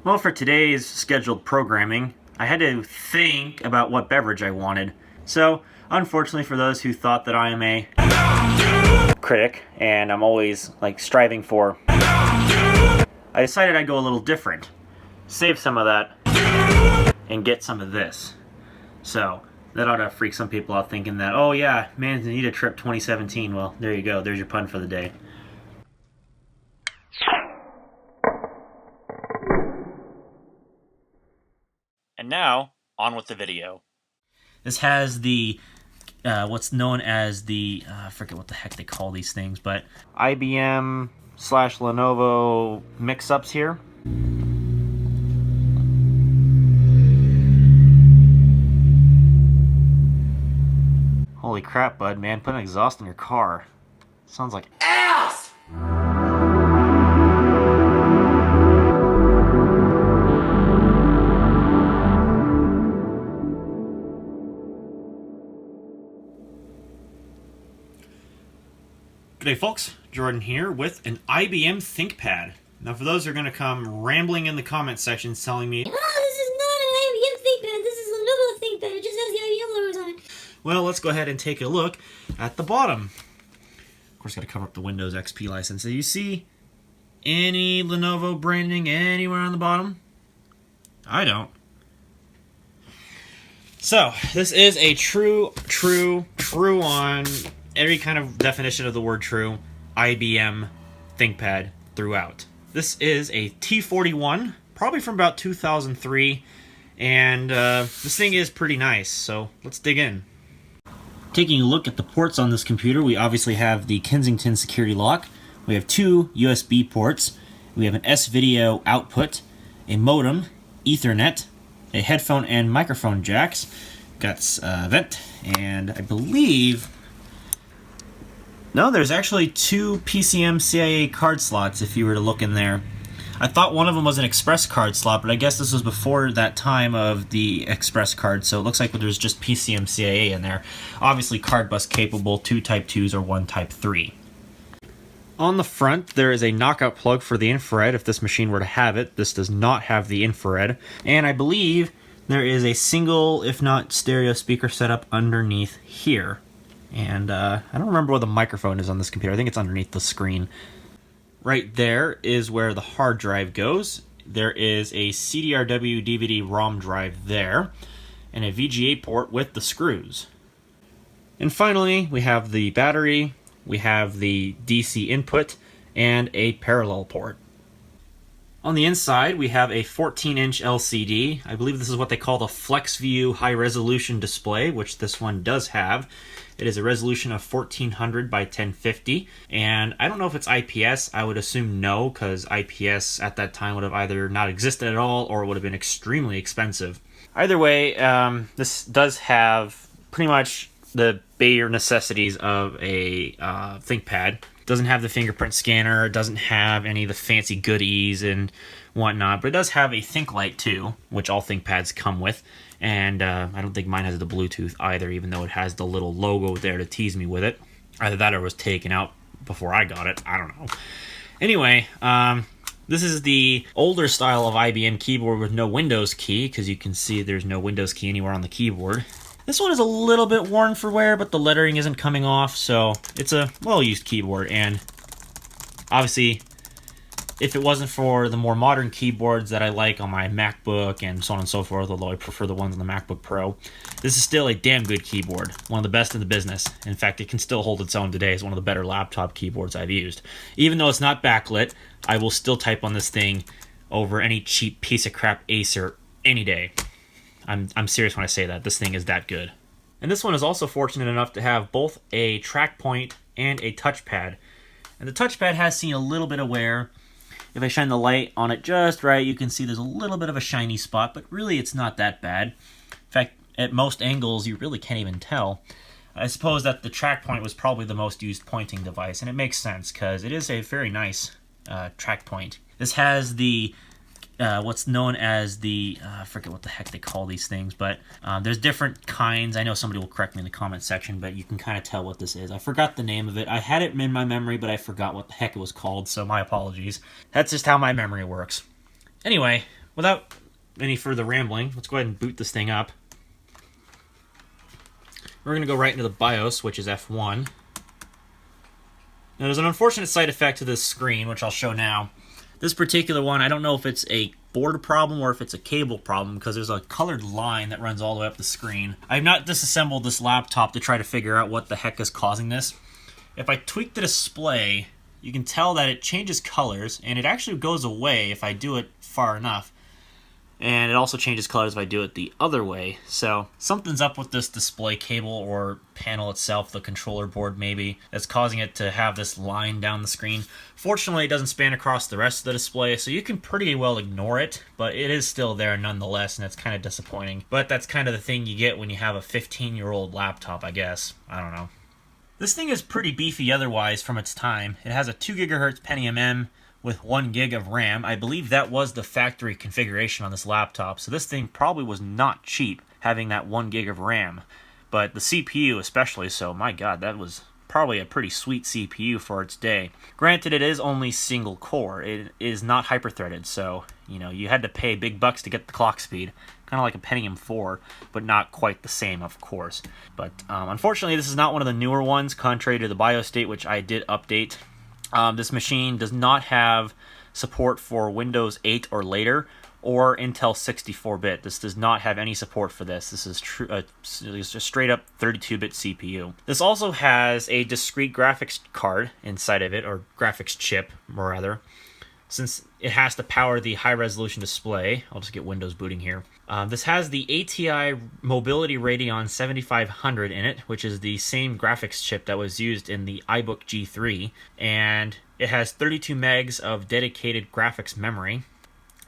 Well, for today's scheduled programming, I had to think about what beverage I wanted. So, unfortunately for those who thought that I am a critic and I'm always striving for, I decided I'd go a little different. Save some of that and get some of this. So, that ought to freak some people out thinking that, oh yeah, Man's Need a Trip 2017. Well, there you go. There's your pun for the day. And now, on with the video. This has the, what's known as the, I forget what the heck they call these things, but IBM / Lenovo mix-ups here. Holy crap, bud, man, put an exhaust in your car. Sounds like ass! G'day folks, Jordan here with an IBM ThinkPad. Now for those who are going to come rambling in the comment section telling me, oh, this is not an IBM ThinkPad, this is a Lenovo ThinkPad, it just has the IBM logos on it. well, let's go ahead and take a look at the bottom. Of course, got to cover up the Windows XP license. So you see any Lenovo branding anywhere on the bottom? I don't. So, this is a true on every kind of definition of the word true IBM ThinkPad throughout. This is a T41, probably from about 2003, and this thing is pretty nice, so let's dig in. Taking a look at the ports on this computer, we obviously have the Kensington security lock, we have two USB ports, we have an S-video output, a modem, Ethernet, a headphone and microphone jacks, got a vent, and I believe... no, there's actually two PCM CIA card slots if you were to look in there. I thought one of them was an express card slot, but I guess this was before that time of the express card, so it looks like there's just PCM CIA in there. Obviously card bus capable, 2 Type 2s or 1 Type 3. On the front, there is a knockout plug for the infrared if this machine were to have it. This does not have the infrared. And I believe there is a single, if not stereo speaker setup underneath here. And I don't remember where the microphone is on this computer. I think it's underneath the screen. Right there is where the hard drive goes. There is a CDRW DVD ROM drive there, and a VGA port with the screws. And finally, we have the battery, we have the DC input, and a parallel port. On the inside, we have a 14-inch LCD. I believe this is what they call the FlexView high-resolution display, which this one does have. It is a resolution of 1400 by 1050, and I don't know if it's IPS. I would assume no, because IPS at that time would have either not existed at all or it would have been extremely expensive. Either way, this does have pretty much the bare necessities of a ThinkPad. It doesn't have the fingerprint scanner, it doesn't have any of the fancy goodies and whatnot, but it does have a ThinkLight too, which all ThinkPads come with. And I don't think mine has the Bluetooth either, even though it has the little logo there to tease me with it. Either that or it was taken out before I got it. I don't know. Anyway, this is the older style of IBM keyboard with no Windows key, because you can see there's no Windows key anywhere on the keyboard. This one is a little bit worn for wear, but the lettering isn't coming off, so it's a well-used keyboard. And obviously, if it wasn't for the more modern keyboards that I like on my MacBook and so on and so forth, although I prefer the ones on the MacBook Pro, this is still a damn good keyboard. One of the best in the business. In fact, it can still hold its own today as one of the better laptop keyboards I've used. Even though it's not backlit, I will still type on this thing over any cheap piece of crap Acer any day. I'm serious when I say that. This thing is that good. And this one is also fortunate enough to have both a track point and a touchpad. And the touchpad has seen a little bit of wear. If I shine the light on it just right, you can see there's a little bit of a shiny spot, but really it's not that bad. In fact, at most angles, you really can't even tell. I suppose that the track point was probably the most used pointing device, and it makes sense because it is a very nice track point. This has the what's known as the, I forget what the heck they call these things, but there's different kinds. I know somebody will correct me in the comment section, but you can kind of tell what this is. I forgot the name of it. I had it in my memory, but I forgot what the heck it was called, so my apologies. That's just how my memory works. Anyway, without any further rambling, let's go ahead and boot this thing up. We're going to go right into the BIOS, which is F1. Now, there's an unfortunate side effect to this screen, which I'll show now. This particular one, I don't know if it's a board problem or if it's a cable problem, because there's a colored line that runs all the way up the screen. I have not disassembled this laptop to try to figure out what the heck is causing this. If I tweak the display, you can tell that it changes colors, and it actually goes away if I do it far enough. And it also changes colors if I do it the other way. So something's up with this display cable or panel itself, the controller board maybe, that's causing it to have this line down the screen. Fortunately, it doesn't span across the rest of the display, so you can pretty well ignore it, but it is still there nonetheless, and it's kind of disappointing. But that's kind of the thing you get when you have a 15-year-old laptop, I guess. I don't know. This thing is pretty beefy otherwise from its time. It has a 2 GHz Pentium M with 1 gig of RAM. I believe that was the factory configuration on this laptop, so this thing probably was not cheap, having that 1 gig of RAM. But the CPU especially so, my god, that was probably a pretty sweet CPU for its day. Granted, it is only single core. It is not hyper-threaded, so, you know, you had to pay big bucks to get the clock speed. Kind of like a Pentium 4, but not quite the same, of course. But unfortunately, this is not one of the newer ones, contrary to the BIOS date, which I did update. This machine does not have support for Windows 8 or later, or Intel 64-bit. This does not have any support for this. This is just a straight-up 32-bit CPU. This also has a discrete graphics card inside of it, or graphics chip, rather, since it has to power the high-resolution display. I'll just get Windows booting here. This has the ATI Mobility Radeon 7500 in it, which is the same graphics chip that was used in the iBook G3, and it has 32 megs of dedicated graphics memory.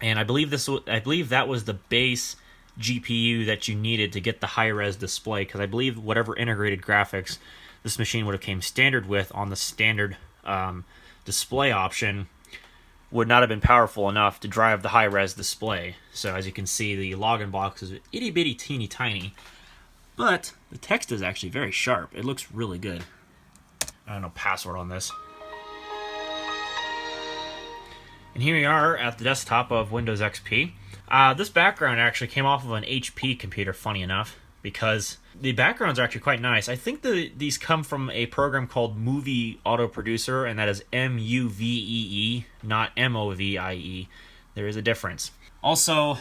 And I believe that was the base GPU that you needed to get the high-res display, because I believe whatever integrated graphics this machine would have came standard with on the standard display option would not have been powerful enough to drive the high-res display. So as you can see, the login box is itty-bitty teeny tiny, but the text is actually very sharp. It looks really good. I don't know password on this. And here we are at the desktop of Windows XP. This background actually came off of an HP computer, funny enough, because the backgrounds are actually quite nice. I think these come from a program called Movie Auto Producer, and that is M-U-V-E-E, not M-O-V-I-E. There is a difference. Also,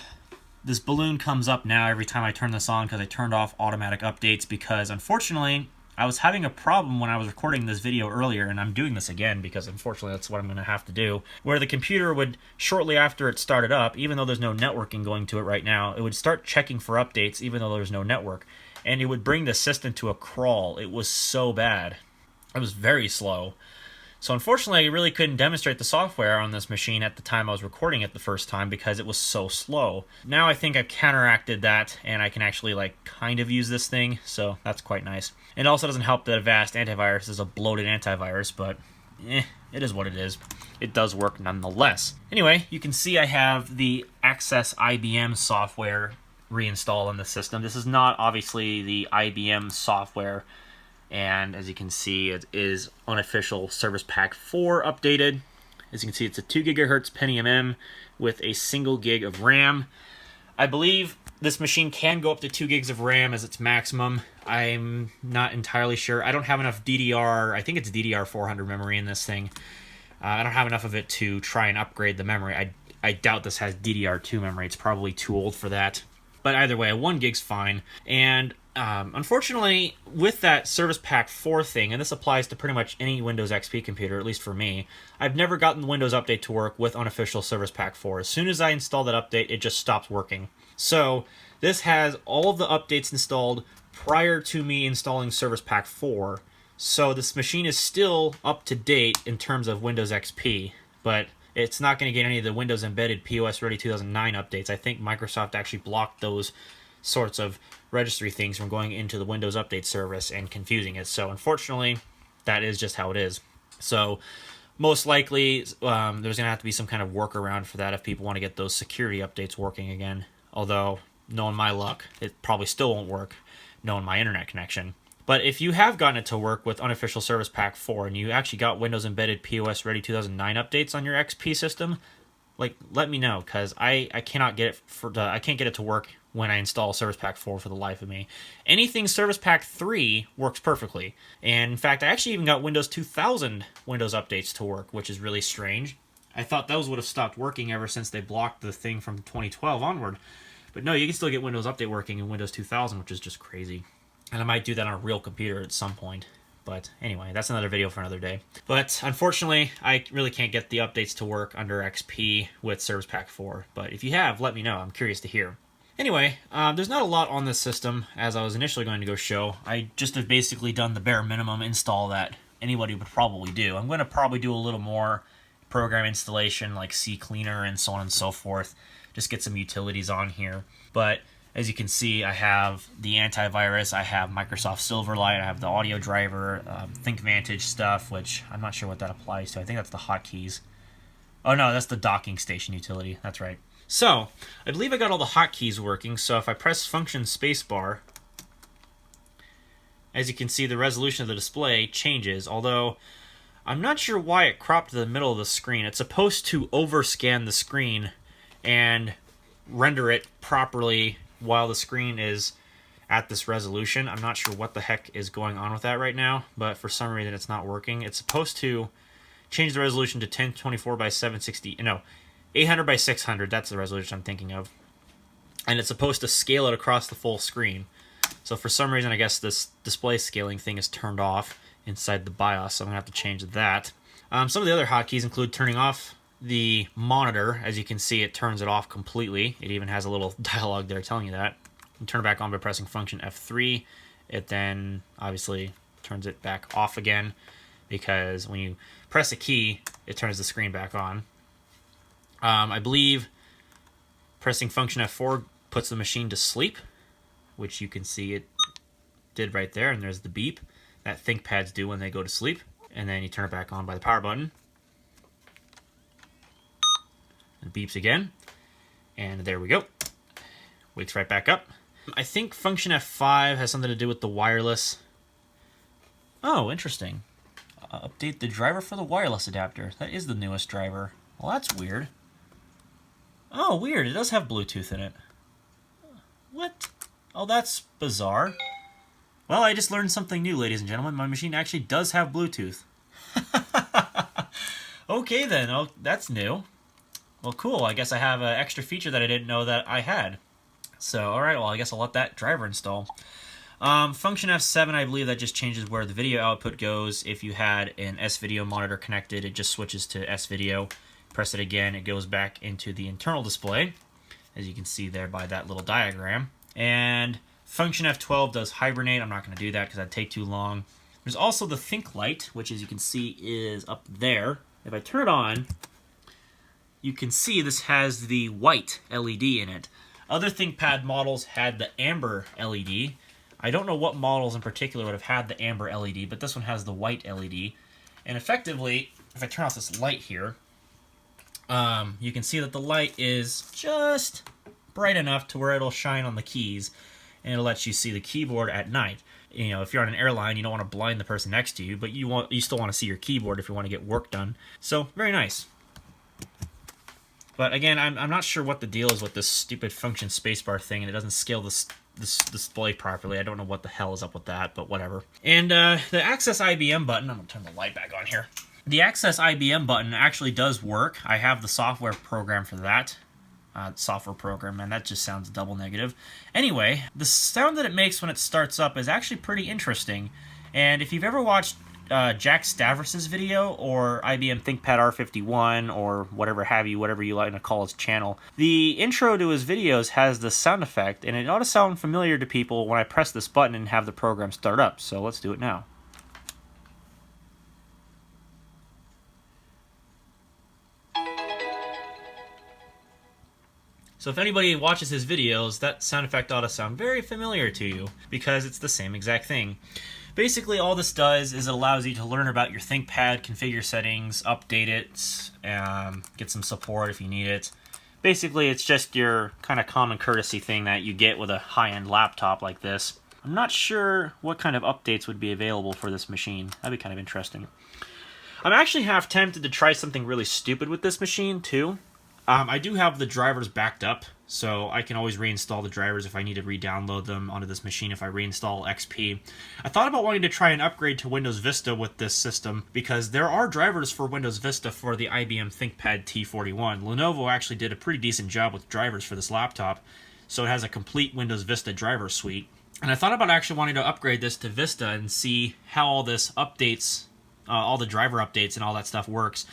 this balloon comes up now every time I turn this on because I turned off automatic updates, because unfortunately I was having a problem when I was recording this video earlier, and I'm doing this again because unfortunately that's what I'm going to have to do, where the computer would, shortly after it started up, even though there's no networking going to it right now, it would start checking for updates even though there's no network, and it would bring the system to a crawl. It was so bad. It was very slow. So unfortunately, I really couldn't demonstrate the software on this machine at the time I was recording it the first time because it was so slow. Now I think I've counteracted that, and I can actually kind of use this thing, so that's quite nice. It also doesn't help that Avast Antivirus is a bloated antivirus, but it is what it is. It does work nonetheless. Anyway, you can see I have the Access IBM software reinstalled on the system. This is not obviously the IBM software, and as you can see, it is unofficial Service Pack 4 updated. As you can see, it's a 2 GHz Pentium M with a single gig of RAM. I believe this machine can go up to 2 gigs of RAM as its maximum. I'm not entirely sure. I don't have enough DDR, I think it's DDR400 memory in this thing. I don't have enough of it to try and upgrade the memory. I doubt this has DDR2 memory. It's probably too old for that. But either way, 1 gig's fine. And unfortunately, with that Service Pack 4 thing, and this applies to pretty much any Windows XP computer, at least for me, I've never gotten the Windows Update to work with unofficial Service Pack 4. As soon as I install that update, it just stops working. So this has all of the updates installed prior to me installing Service Pack 4. So this machine is still up to date in terms of Windows XP, but it's not going to get any of the Windows Embedded POS Ready 2009 updates. I think Microsoft actually blocked those sorts of registry things from going into the Windows Update service and confusing it. So unfortunately, that is just how it is. So most likely, there's going to have to be some kind of workaround for that if people want to get those security updates working again. Although, knowing my luck, it probably still won't work, knowing my internet connection. But if you have gotten it to work with unofficial Service Pack 4 and you actually got Windows Embedded POS Ready 2009 updates on your XP system, like, let me know, because I cannot get it I can't get it to work when I install Service Pack 4 for the life of me. Anything Service Pack 3 works perfectly. And in fact, I actually even got Windows 2000 Windows updates to work, which is really strange. I thought those would have stopped working ever since they blocked the thing from 2012 onward. But no, you can still get Windows Update working in Windows 2000, which is just crazy. And I might do that on a real computer at some point. But anyway, that's another video for another day. But unfortunately, I really can't get the updates to work under XP with Service Pack 4. But if you have, let me know. I'm curious to hear. Anyway, there's not a lot on this system, as I was initially going to go show. I just have basically done the bare minimum install that anybody would probably do. I'm going to probably do a little more program installation, like CCleaner and so on and so forth. Just get some utilities on here. But as you can see, I have the antivirus, I have Microsoft Silverlight, I have the audio driver, ThinkVantage stuff, which I'm not sure what that applies to. I think that's the hotkeys. Oh no, that's the docking station utility. That's right. So, I believe I got all the hotkeys working, so if I press function spacebar, as you can see, the resolution of the display changes, although I'm not sure why it cropped to the middle of the screen. It's supposed to overscan the screen and render it properly while the screen is at this resolution. I'm not sure what the heck is going on with that right now, but for some reason it's not working. It's supposed to change the resolution to 1024 by 760, no, 800 by 600, that's the resolution I'm thinking of. And it's supposed to scale it across the full screen. So for some reason, I guess this display scaling thing is turned off inside the BIOS, so I'm gonna have to change that. Some of the other hotkeys include turning off the monitor. As you can see, it turns it off completely. It even has a little dialogue there telling you that. You turn it back on by pressing function F3. It then obviously turns it back off again, because when you press a key, it turns the screen back on. I believe pressing function F4 puts the machine to sleep, which you can see it did right there, and there's the beep that ThinkPads do when they go to sleep. And then you turn it back on by the power button. It beeps again, and there we go. Wakes right back up. I think function F5 has something to do with the wireless. Oh, interesting. Update the driver for the wireless adapter. That is the newest driver. Well, that's weird. Oh, weird. It does have Bluetooth in it. What? Oh, that's bizarre. Well, I just learned something new, ladies and gentlemen. My machine actually does have Bluetooth. Okay, then. Oh, that's new. Well, cool. I guess I have an extra feature that I didn't know that I had. So, alright, well, I guess I'll let that driver install. Function F7, I believe that just changes where the video output goes. If you had an S-Video monitor connected, it just switches to S-Video. Press it again, it goes back into the internal display, as you can see there by that little diagram. And function F12 does hibernate. I'm not going to do that because that'd take too long. There's also the Think Light, which as you can see is up there. If I turn it on, you can see this has the white LED in it. Other ThinkPad models had the amber LED. I don't know what models in particular would have had the amber LED, but this one has the white LED. And effectively, if I turn off this light here, you can see that the light is just bright enough to where it'll shine on the keys, and it'll let you see the keyboard at night. You know, if you're on an airline, you don't want to blind the person next to you, but you still want to see your keyboard if you want to get work done. So, very nice. But again, I'm not sure what the deal is with this stupid function spacebar thing, and it doesn't scale this display properly. I don't know what the hell is up with that, but whatever. And the Access IBM button, I'm going to turn the light back on here. The Access IBM button actually does work. I have the software program for that. Software program, and that just sounds double negative. Anyway, the sound that it makes when it starts up is actually pretty interesting. And if you've ever watched Jack Stavros' video, or IBM ThinkPad R51, or whatever you like to call his channel, the intro to his videos has this sound effect, and it ought to sound familiar to people when I press this button and have the program start up. So let's do it now. So if anybody watches his videos, that sound effect ought to sound very familiar to you, because it's the same exact thing. Basically, all this does is it allows you to learn about your ThinkPad, configure settings, update it, get some support if you need it. Basically, it's just your kind of common courtesy thing that you get with a high-end laptop like this. I'm not sure what kind of updates would be available for this machine. That'd be kind of interesting. I'm actually half tempted to try something really stupid with this machine, too. I do have the drivers backed up, so I can always reinstall the drivers if I need to re-download them onto this machine if I reinstall XP. I thought about wanting to try and upgrade to Windows Vista with this system because there are drivers for Windows Vista for the IBM ThinkPad T41. Lenovo actually did a pretty decent job with drivers for this laptop, so it has a complete Windows Vista driver suite. And I thought about actually wanting to upgrade this to Vista and see how all this updates, all the driver updates and all that stuff works.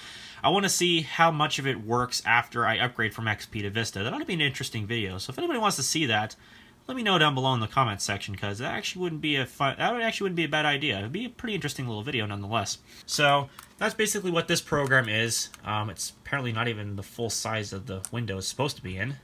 I want to see how much of it works after I upgrade from XP to Vista. That ought to be an interesting video. So if anybody wants to see that, let me know down below in the comments section, because that actually wouldn't be a bad idea. It'd be a pretty interesting little video nonetheless. So that's basically what this program is. It's apparently not even the full size of the window it's supposed to be in.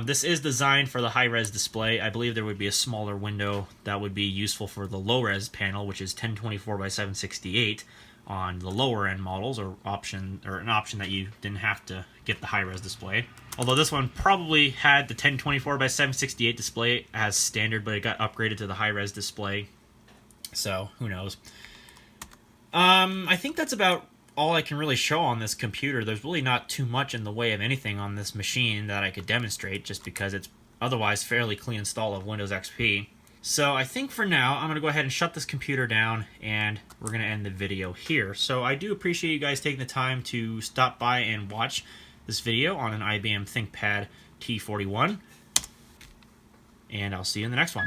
This is designed for the high-res display. I believe there would be a smaller window that would be useful for the low-res panel, which is 1024 by 768 on the lower end models, or an option that you didn't have to get the high-res display. Although this one probably had the 1024 by 768 display as standard, but it got upgraded to the high-res display. So who knows? I think that's about all I can really show on this computer. There's really not too much in the way of anything on this machine that I could demonstrate, just because it's otherwise fairly clean install of Windows XP. So I think for now, I'm going to go ahead and shut this computer down, and we're going to end the video here. So I do appreciate you guys taking the time to stop by and watch this video on an IBM ThinkPad T41, and I'll see you in the next one.